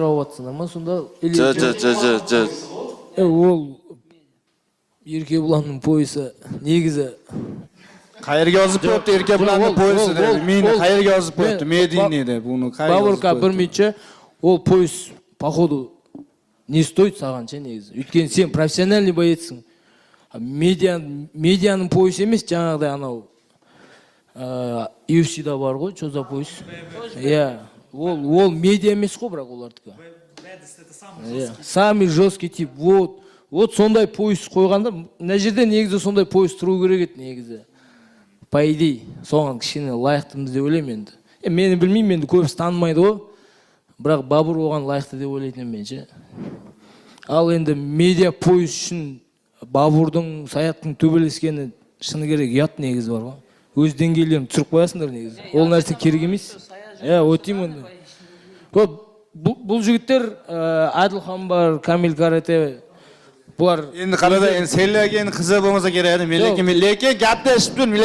Жатсыңдар ма сонда? Ол Еркебұланның поясы негізі Qayerga yozib qo'yibdi Erkebұланның poyasi deb. Meni qayerga yozib qo'yibdi? Medini deb. Buni qayerga yozib Бабурка бір минутча, ол пояс походу не стоит сағанша негізі. Өйткені сен профессиональный боецсің. Медианың поясы емес, жаңағыдай анау UFC-да бар ғой, чоза пояс. Ол медиа емес қой, бірақ олардікі. Самый жесткий тип. Вот сондай пояс қойғанда, мына жерде негізі сондай пояс тұру керек еді негізі. По идее, соған кішкене лайықтымыз деп ойлаймын енді. Мені білмеймін, енді көбісі танымайды ғой. Бірақ Бабур оған лайықты деп ойлайтын мен ше. Ал енді медиа пояс үшін Бабурдың, Саяттың төбелескені шыны керек ұят негізі бар ғой. Өз деңгейлерін түсіріп қоясыңдар негізі. Ол нәрсе керек емес. Өтеймін онда. Бұл жігіттер Адылхан бар, Камил Карате. Бұлар Endi qarada, endi senlarga endi qiziq bo'lmasa kerak edi. Men lekin gapda eshitib turdim.